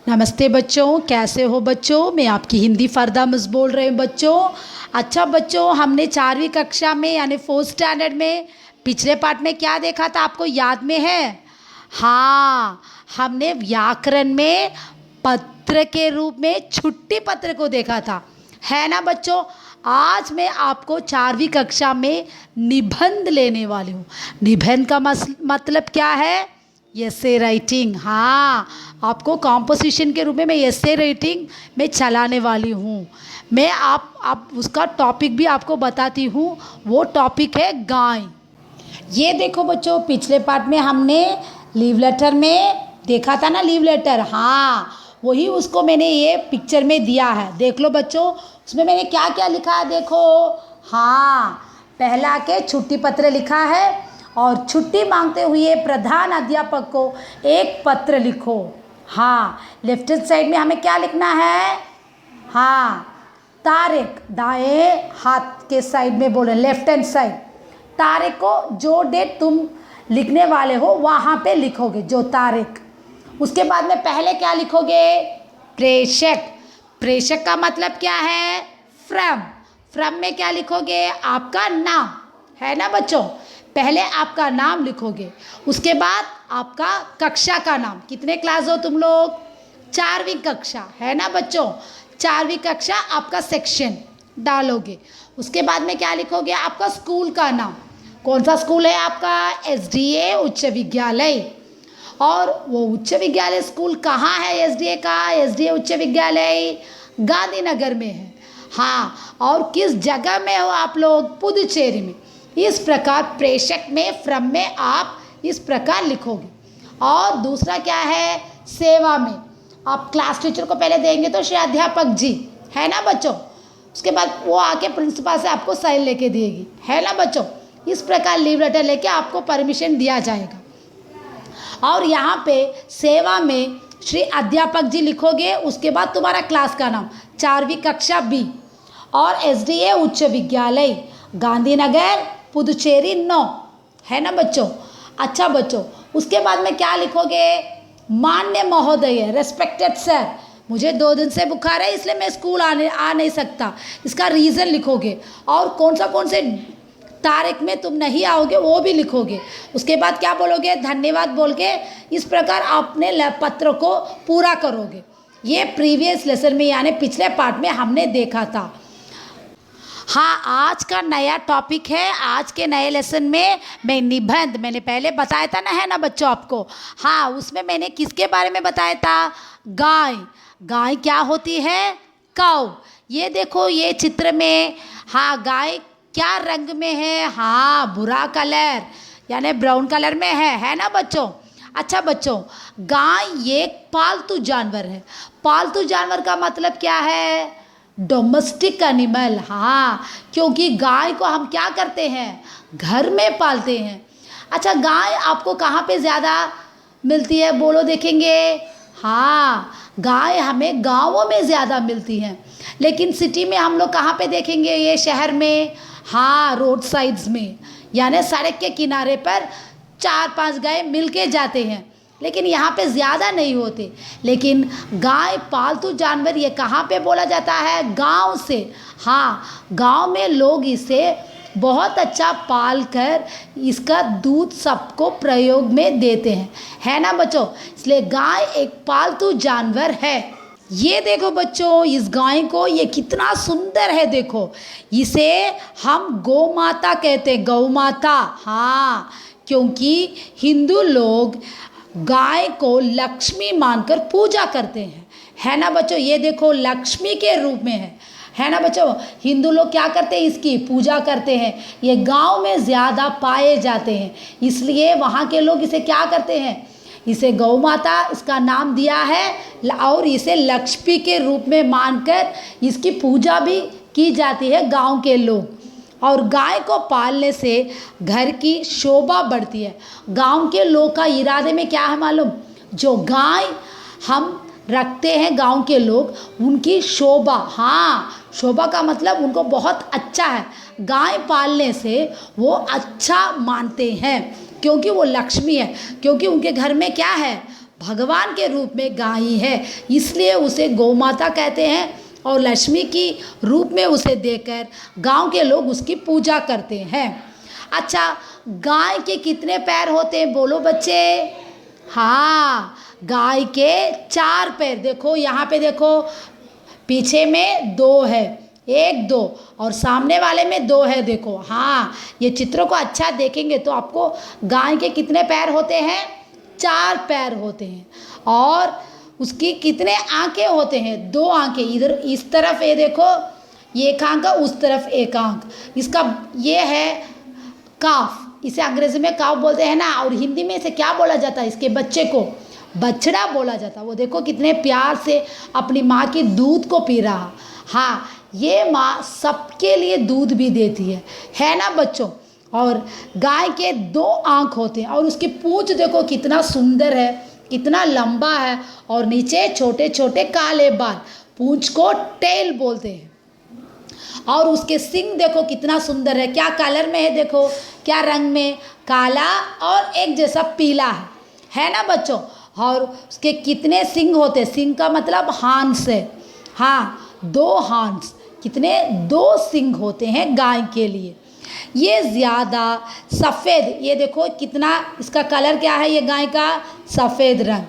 नमस्ते बच्चों, कैसे हो बच्चों। मैं आपकी हिंदी फरदा मिस बोल रही हूँ बच्चों। अच्छा बच्चों, हमने 4वीं कक्षा में यानी 4th स्टैंडर्ड में पिछले पार्ट में क्या देखा था, आपको याद में है? हाँ, हमने व्याकरण में पत्र के रूप में छुट्टी पत्र को देखा था, है ना बच्चों। आज मैं आपको 4वीं कक्षा में निबंध लेने वाली हूँ। निबंध का मतलब क्या है? Essay writing. हाँ, आपको कॉम्पोजिशन के रूप में मैं एसे राइटिंग में चलाने वाली हूँ। मैं आप उसका टॉपिक भी आपको बताती हूँ। वो टॉपिक है गाय। ये देखो बच्चों, पिछले पार्ट में हमने लीव लेटर में देखा था ना, लीव लेटर। हाँ, वही उसको मैंने ये पिक्चर में दिया है, देख लो बच्चों। उसमें मैंने क्या क्या लिखा है देखो। हाँ, पहला के छुट्टी पत्र लिखा है और छुट्टी मांगते हुए प्रधान अध्यापक को एक पत्र लिखो। हाँ, लेफ्ट साइड में हमें क्या लिखना है? हाँ, तारीख दाएं हाथ के साइड में बोले, लेफ्ट हैंड साइड। तारीख को जो डेट तुम लिखने वाले हो वहाँ पे लिखोगे, जो तारीख। उसके बाद में पहले क्या लिखोगे? प्रेषक। प्रेषक का मतलब क्या है? फ्रॉम। फ्रॉम में क्या लिखोगे? आपका नाम, है ना बच्चों। पहले आपका नाम लिखोगे, उसके बाद आपका कक्षा का नाम। कितने क्लास हो तुम लोग? 4वीं कक्षा, है ना बच्चों। 4वीं कक्षा आपका सेक्शन डालोगे। उसके बाद में क्या लिखोगे? आपका स्कूल का नाम। कौन सा स्कूल है आपका? एसडीए उच्च विद्यालय। और वो उच्च विद्यालय स्कूल कहाँ है? एसडीए का एसडीए उच्च विद्यालय गांधीनगर में है। हाँ, और किस जगह में हो आप लोग? पुदुचेरी में। इस प्रकार प्रेषक में फ्रॉम में आप इस प्रकार लिखोगे। और दूसरा क्या है? सेवा में आप क्लास टीचर को पहले देंगे तो श्री अध्यापक जी, है ना बच्चों। उसके बाद वो आके प्रिंसिपल से आपको साइन लेके देगी, है ना बच्चों। इस प्रकार लीव लेटर लेके आपको परमिशन दिया जाएगा। और यहाँ पे सेवा में श्री अध्यापक जी लिखोगे। उसके बाद तुम्हारा क्लास का नाम, 4वीं कक्षा बी, और एसडीए उच्च विद्यालय गांधीनगर पुदुचेरी 9, है ना बच्चों। अच्छा बच्चों, उसके बाद में क्या लिखोगे? मान्य महोदय, रेस्पेक्टेड सर, मुझे 2 दिन से बुखार है इसलिए मैं स्कूल आ नहीं सकता, इसका रीज़न लिखोगे। और कौन से तारीख में तुम नहीं आओगे वो भी लिखोगे। उसके बाद क्या बोलोगे? धन्यवाद बोल के इस प्रकार अपने पत्र को पूरा करोगे। ये प्रीवियस लेसन में यानी पिछले पार्ट में हमने देखा था। हाँ, आज का नया टॉपिक है। आज के नए लेसन में मैं निबंध, मैंने पहले बताया था ना, है ना बच्चों आपको। हाँ, उसमें मैंने किसके बारे में बताया था? गाय। गाय क्या होती है? काऊ। ये देखो, ये चित्र में, हाँ, गाय क्या रंग में है? हाँ, भूरा कलर यानी ब्राउन कलर में है ना बच्चों। अच्छा बच्चों, गाय एक पालतू जानवर है। पालतू जानवर का मतलब क्या है? Domestic animal. हाँ, क्योंकि गाय को हम क्या करते हैं? घर में पालते हैं। अच्छा, गाय आपको कहाँ पे ज़्यादा मिलती है बोलो देखेंगे? हाँ, गाय हमें गाँवों में ज़्यादा मिलती हैं, लेकिन सिटी में हम लोग कहाँ पे देखेंगे? ये शहर में, हाँ, रोड साइड्स में, यानी सड़क के किनारे पर 4-5 गाय मिल के जाते हैं, लेकिन यहाँ पे ज़्यादा नहीं होते। लेकिन गाय पालतू जानवर ये कहाँ पे बोला जाता है? गांव से। हाँ, गांव में लोग इसे बहुत अच्छा पाल कर इसका दूध सबको प्रयोग में देते हैं, है ना बच्चों। इसलिए गाय एक पालतू जानवर है। ये देखो बच्चों, इस गाय को, ये कितना सुंदर है देखो। इसे हम गौ माता कहते हैं, गौ माता। हाँ, क्योंकि हिंदू लोग गाय को लक्ष्मी मानकर पूजा करते हैं, है ना बच्चों। ये देखो, लक्ष्मी के रूप में है ना बच्चों। हिंदू लोग क्या करते हैं? इसकी पूजा करते हैं। ये गांव में ज़्यादा पाए जाते हैं, इसलिए वहाँ के लोग इसे क्या करते हैं? इसे गौ माता इसका नाम दिया है और इसे लक्ष्मी के रूप में मानकर इसकी पूजा भी की जाती है गांव के लोग। और गाय को पालने से घर की शोभा बढ़ती है। गांव के लोग का इरादे में क्या है मालूम? जो गाय हम रखते हैं गांव के लोग, उनकी शोभा, हाँ, शोभा का मतलब उनको बहुत अच्छा है। गाय पालने से वो अच्छा मानते हैं, क्योंकि वो लक्ष्मी है। क्योंकि उनके घर में क्या है? भगवान के रूप में गाय है, इसलिए उसे गौ माता कहते हैं। और लक्ष्मी की रूप में उसे देकर गांव के लोग उसकी पूजा करते हैं। अच्छा, गाय के कितने पैर होते हैं बोलो बच्चे? हाँ, गाय के 4 पैर। देखो यहाँ पे देखो, पीछे में 2 है, 1 2, और सामने वाले में 2 है। देखो, हाँ, ये चित्रों को अच्छा देखेंगे तो आपको गाय के कितने पैर होते हैं? 4 पैर होते हैं। और उसकी कितने आंखें होते हैं? 2 आंखें। इधर इस तरफ ये देखो, ये एक आंख, उस तरफ एक आंख। इसका ये है काफ, इसे अंग्रेजी में काफ बोलते हैं ना, और हिंदी में इसे क्या बोला जाता है? इसके बच्चे को बछड़ा बोला जाता है। वो देखो कितने प्यार से अपनी माँ की दूध को पी रहा। हाँ, ये माँ सबके लिए दूध भी देती है ना बच्चों। और गाय के 2 आँख होते हैं, और उसकी पूंछ देखो कितना सुंदर है, कितना लंबा है, और नीचे छोटे छोटे काले बाल, पूंछ को टेल बोलते हैं। और उसके सिंग देखो कितना सुंदर है, क्या कलर में है देखो, क्या रंग में, काला और एक जैसा पीला है ना बच्चों। और उसके कितने सिंग होते हैं? सिंग का मतलब हांस है। हाँ, 2 हांस, कितने? 2 सिंग होते हैं गाय के लिए। ये ज़्यादा सफ़ेद, ये देखो कितना इसका कलर क्या है, ये गाय का सफ़ेद रंग,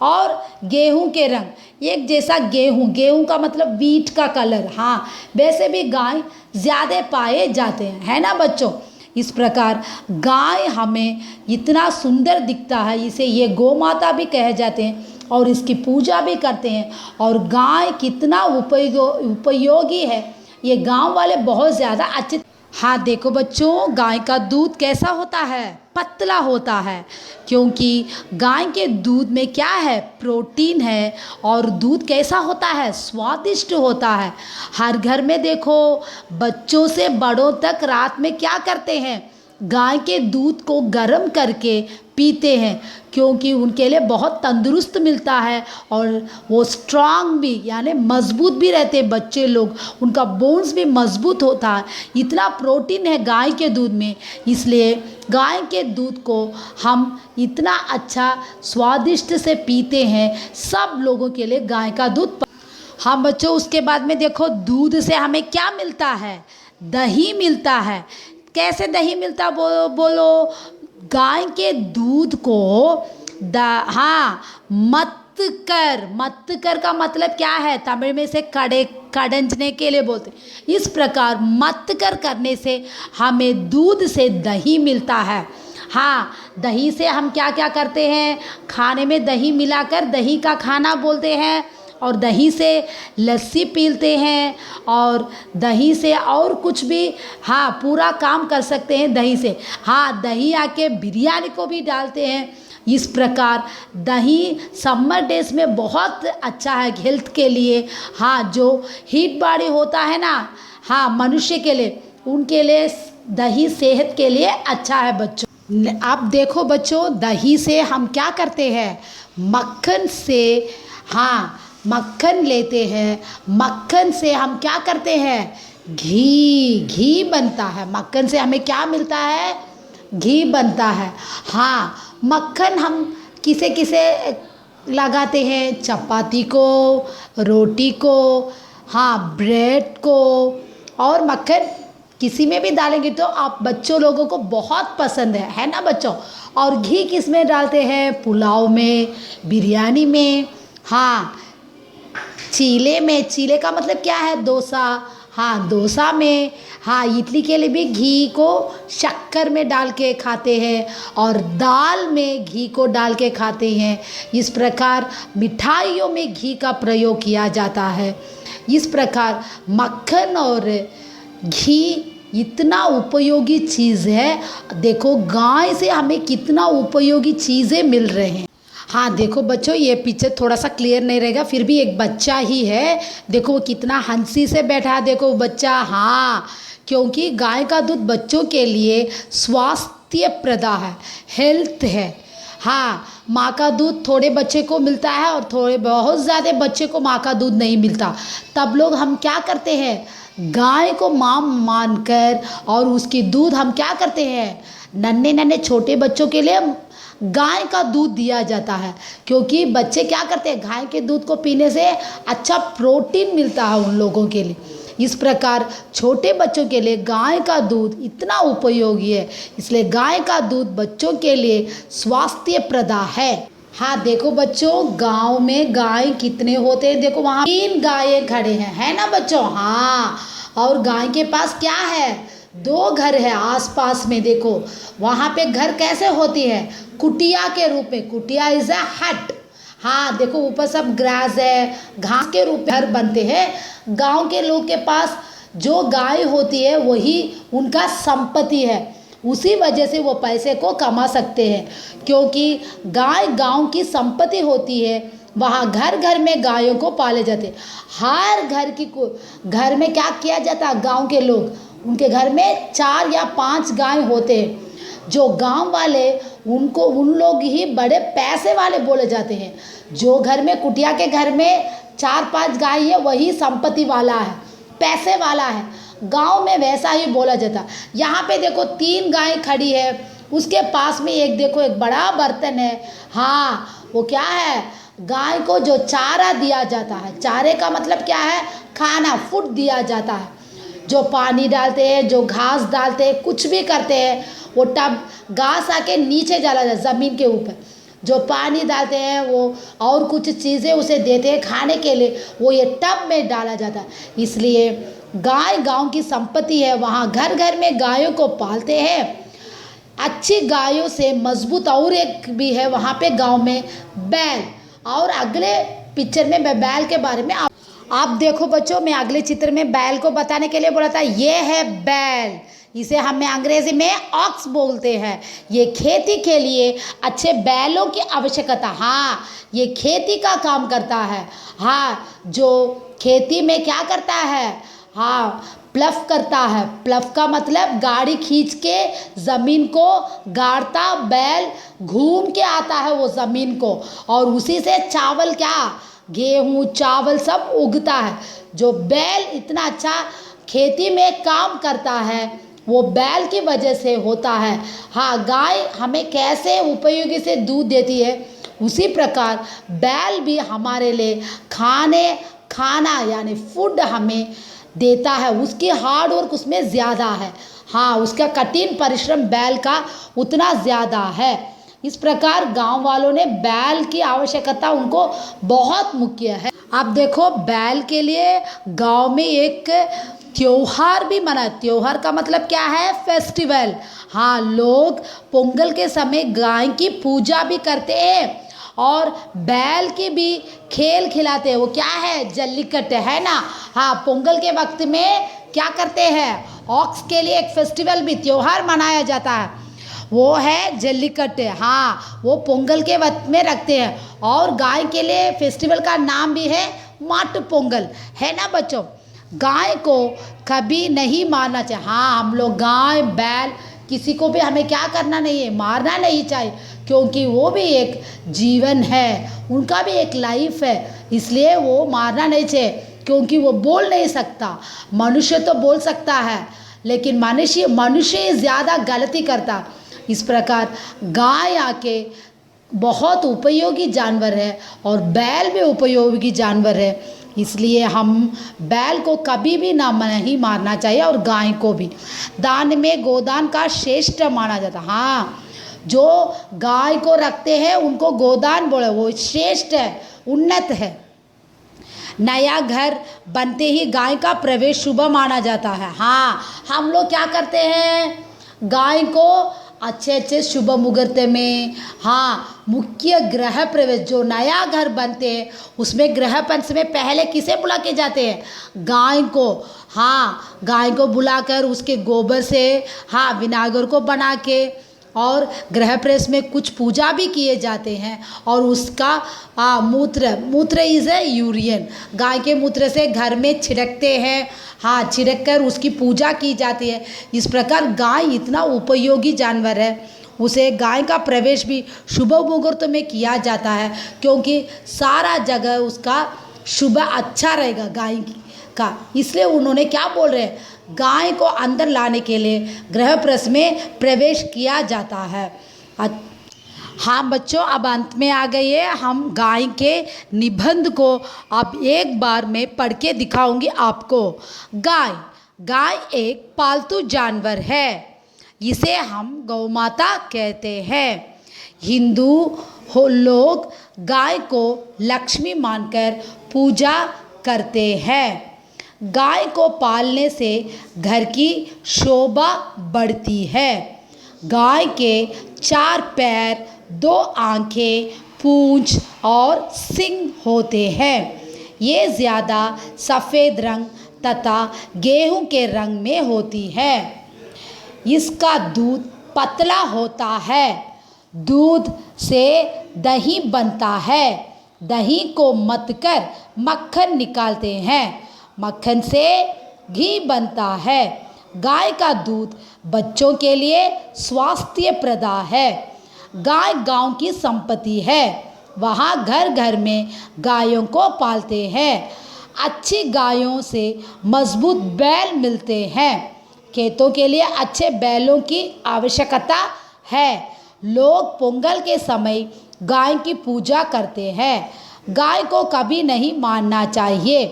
और गेहूं के रंग, एक जैसा गेहूं का मतलब वीट का कलर। हाँ, वैसे भी गाय ज़्यादा पाए जाते हैं, है ना बच्चों। इस प्रकार गाय हमें इतना सुंदर दिखता है, इसे ये गौ माता भी कहे जाते हैं, और इसकी पूजा भी करते हैं। और गाय कितना उपयोगी है, ये गांव वाले बहुत ज़्यादा अच्छे। हाँ देखो बच्चों, गाय का दूध कैसा होता है? पतला होता है, क्योंकि गाय के दूध में क्या है? प्रोटीन है। और दूध कैसा होता है? स्वादिष्ट होता है। हर घर में देखो, बच्चों से बड़ों तक रात में क्या करते हैं? गाय के दूध को गर्म करके पीते हैं, क्योंकि उनके लिए बहुत तंदुरुस्त मिलता है, और वो स्ट्रांग भी यानी मजबूत भी रहते हैं बच्चे लोग, उनका बोन्स भी मजबूत होता है। इतना प्रोटीन है गाय के दूध में, इसलिए गाय के दूध को हम इतना अच्छा स्वादिष्ट से पीते हैं। सब लोगों के लिए गाय का दूध। हाँ बच्चों, उसके बाद में देखो, दूध से हमें क्या मिलता है? दही मिलता है। कैसे दही मिलता बोलो? गाय के दूध को हाँ, मत कर का मतलब क्या है? तमिल में से कड़ंजने के लिए बोलते हैं। इस प्रकार मत कर करने से हमें दूध से दही मिलता है। हाँ, दही से हम क्या क्या करते हैं? खाने में दही मिलाकर दही का खाना बोलते हैं, और दही से लस्सी पीते हैं, और दही से और कुछ भी, हाँ, पूरा काम कर सकते हैं दही से। हाँ, दही आके बिरयानी को भी डालते हैं। इस प्रकार दही समर डेज में बहुत अच्छा है हेल्थ के लिए। हाँ, जो हीट बॉडी होता है ना, हाँ, मनुष्य के लिए, उनके लिए दही सेहत के लिए अच्छा है बच्चों। आप देखो बच्चों, दही से हम क्या करते हैं? मक्खन से, हाँ, मक्खन लेते हैं। मक्खन से हम क्या करते हैं? घी बनता है। मक्खन से हमें क्या मिलता है? घी बनता है। हाँ, मक्खन हम किसे किसे लगाते हैं? चपाती को, रोटी को, हाँ, ब्रेड को, और मक्खन किसी में भी डालेंगे तो आप बच्चों लोगों को बहुत पसंद है ना बच्चों। और घी किस में डालते हैं? पुलाव में, बिरयानी में, हाँ, चीले में। चीले का मतलब क्या है? डोसा। हाँ, डोसा में, हाँ, इडली के लिए भी घी को शक्कर में डाल के खाते हैं, और दाल में घी को डाल के खाते हैं। इस प्रकार मिठाइयों में घी का प्रयोग किया जाता है। इस प्रकार मक्खन और घी इतना उपयोगी चीज़ है। देखो, गाय से हमें कितना उपयोगी चीज़ें मिल रहे हैं। हाँ देखो बच्चों, ये पिक्चर थोड़ा सा क्लियर नहीं रहेगा, फिर भी एक बच्चा ही है। देखो वो कितना हंसी से बैठा है, देखो बच्चा। हाँ, क्योंकि गाय का दूध बच्चों के लिए स्वास्थ्य प्रदा है, हेल्थ है। हाँ, माँ का दूध थोड़े बच्चे को मिलता है, और थोड़े बहुत ज़्यादा बच्चे को माँ का दूध नहीं मिलता। तब लोग हम क्या करते हैं? गाय को माँ मानकर, और उसकी दूध हम क्या करते हैं? नन्हे नन्हे छोटे बच्चों के लिए गाय का दूध दिया जाता है, क्योंकि बच्चे क्या करते हैं, गाय के दूध को पीने से अच्छा प्रोटीन मिलता है उन लोगों के लिए। इस प्रकार छोटे बच्चों के लिए गाय का दूध इतना उपयोगी है, इसलिए गाय का दूध बच्चों के लिए स्वास्थ्यप्रद है। हाँ देखो बच्चों, गांव में गाय कितने होते हैं, देखो वहाँ 3 गायें खड़े हैं, है ना बच्चों। हाँ, और गाय के पास क्या है, 2 घर है आसपास में। देखो वहाँ पे घर कैसे होती है, कुटिया के रूप में, कुटिया इज अ हट। हाँ देखो ऊपर सब ग्रास है, घास के रूप में घर बनते हैं। गांव के लोग के पास जो गाय होती है वही उनका संपत्ति है, उसी वजह से वो पैसे को कमा सकते हैं, क्योंकि गाय गांव की संपत्ति होती है। वहाँ घर घर में गायों को पाले जाते हैं। हर घर में क्या किया जाता है, गांव के लोग उनके घर में 4 या 5 गाय होते हैं। जो गांव वाले उन लोग ही बड़े पैसे वाले बोले जाते हैं। जो घर में कुटिया के घर में 4-5 गाय है वही संपत्ति वाला है, पैसे वाला है। गांव में वैसा ही बोला जाता। यहाँ पे देखो 3 गाय खड़ी है, उसके पास में एक देखो एक बड़ा बर्तन है। हाँ वो क्या है, गाय को जो चारा दिया जाता है, चारे का मतलब क्या है, खाना, फूड दिया जाता है। जो पानी डालते हैं, जो घास डालते हैं, कुछ भी करते हैं, वो टब घास आके नीचे डाला जाता है ज़मीन के ऊपर। जो पानी डालते हैं वो और कुछ चीज़ें उसे देते हैं खाने के लिए, वो ये टब में डाला जाता है। इसलिए गाय गांव की संपत्ति है। वहाँ घर घर में गायों को पालते हैं। अच्छी गायों से मजबूत और एक भी है वहाँ पे गांव में, बैल। और अगले पिक्चर में मैं बैल के बारे में आप देखो बच्चों, मैं अगले चित्र में बैल को बताने के लिए बोला था। ये है बैल, इसे हमें अंग्रेजी में ऑक्स बोलते हैं। ये खेती के लिए अच्छे बैलों की आवश्यकता, हाँ ये खेती का काम करता है। हाँ जो खेती में क्या करता है, हाँ प्लफ करता है। प्लफ का मतलब गाड़ी खींच के ज़मीन को गाड़ता, बैल घूम के आता है वो ज़मीन को, और उसी से चावल, क्या गेहूँ चावल सब उगता है। जो बैल इतना अच्छा खेती में काम करता है वो बैल की वजह से होता है। हाँ गाय हमें कैसे उपयोगी से दूध देती है, उसी प्रकार बैल भी हमारे लिए खाना यानी फूड हमें देता है। उसकी हार्ड वर्क उसमें ज़्यादा है, हाँ उसका कठिन परिश्रम बैल का उतना ज़्यादा है। इस प्रकार गांव वालों ने बैल की आवश्यकता उनको बहुत मुख्य है। अब देखो बैल के लिए गांव में एक त्योहार भी मना, त्योहार का मतलब क्या है, फेस्टिवल। हाँ लोग पोंगल के समय गाय की पूजा भी करते हैं और बैल की भी खेल खिलाते हैं। वो क्या है, जल्लीकट्ट, है ना। हाँ पोंगल के वक्त में क्या करते हैं, ऑक्स के लिए एक फेस्टिवल भी त्योहार मनाया जाता है, वो है जल्लीकट्ट। हाँ वो पोंगल के वक्त में रखते हैं। और गाय के लिए फेस्टिवल का नाम भी है माट पोंगल, है ना बच्चों। गाय को कभी नहीं मारना चाहिए। हाँ हम लोग गाय बैल किसी को भी हमें क्या करना नहीं है, मारना नहीं चाहिए, क्योंकि वो भी एक जीवन है, उनका भी एक लाइफ है, इसलिए वो मारना नहीं चाहिए। क्योंकि वो बोल नहीं सकता, मनुष्य तो बोल सकता है, लेकिन मनुष्य ज़्यादा गलती करता। इस प्रकार गाय आके बहुत उपयोगी जानवर है और बैल भी उपयोगी जानवर है, इसलिए हम बैल को कभी भी नहीं मारना चाहिए और गाय को भी। दान में गोदान का श्रेष्ठ माना जाता। हाँ जो गाय को रखते हैं उनको गोदान बोले, वो श्रेष्ठ है, उन्नत है। नया घर बनते ही गाय का प्रवेश शुभ माना जाता है। हाँ हम लोग क्या करते हैं, गाय को अच्छे शुभ मुहूर्त में, हाँ मुख्य गृह प्रवेश, जो नया घर बनते हैं उसमें गृह प्रवेश में पहले किसे बुला के जाते हैं, गाय को। हाँ गाय को बुलाकर उसके गोबर से हाँ विनागर को बना के और गृह प्रवेश में कुछ पूजा भी किए जाते हैं। और उसका मूत्र इज ए यूरियन, गाय के मूत्र से घर में छिड़कते हैं, हाँ छिड़क कर उसकी पूजा की जाती है। इस प्रकार गाय इतना उपयोगी जानवर है, उसे गाय का प्रवेश भी शुभ मुहूर्त में किया जाता है, क्योंकि सारा जगह उसका शुभ अच्छा रहेगा गाय का। इसलिए उन्होंने क्या बोल रहे हैं, गाय को अंदर लाने के लिए गृह प्रवेश में प्रवेश किया जाता है। हाँ बच्चों, अब अंत में आ गए हैं। हम गाय के निबंध को अब एक बार में पढ़ के दिखाऊंगी आपको। गाय गाय एक पालतू जानवर है। इसे हम गौ माता कहते हैं। हिंदू लोग गाय को लक्ष्मी मानकर पूजा करते हैं। गाय को पालने से घर की शोभा बढ़ती है। गाय के 4 पैर, 2 आँखें, पूंछ और सींग होते हैं। ये ज़्यादा सफ़ेद रंग तथा गेहूं के रंग में होती है। इसका दूध पतला होता है। दूध से दही बनता है। दही को मथकर मक्खन निकालते हैं। मक्खन से घी बनता है। गाय का दूध बच्चों के लिए स्वास्थ्यप्रद है। गाय गांव की संपत्ति है। वहाँ घर घर में गायों को पालते हैं। अच्छी गायों से मजबूत बैल मिलते हैं। खेतों के लिए अच्छे बैलों की आवश्यकता है। लोग पोंगल के समय गाय की पूजा करते हैं। गाय को कभी नहीं मारना चाहिए।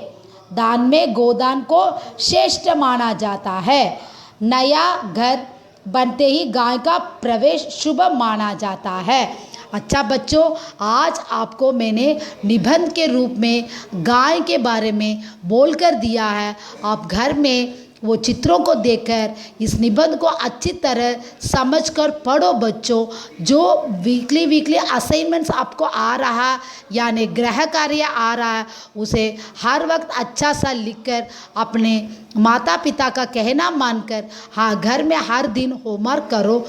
दान में गोदान को श्रेष्ठ माना जाता है। नया घर बनते ही गाय का प्रवेश शुभ माना जाता है। अच्छा बच्चों, आज आपको मैंने निबंध के रूप में गाय के बारे में बोलकर दिया है। आप घर में वो चित्रों को देखकर इस निबंध को अच्छी तरह समझकर पढ़ो बच्चों। जो वीकली असाइनमेंट्स आपको आ रहा, यानी गृह कार्य आ रहा है, उसे हर वक्त अच्छा सा लिखकर अपने माता पिता का कहना मानकर हाँ घर में हर दिन होमवर्क करो।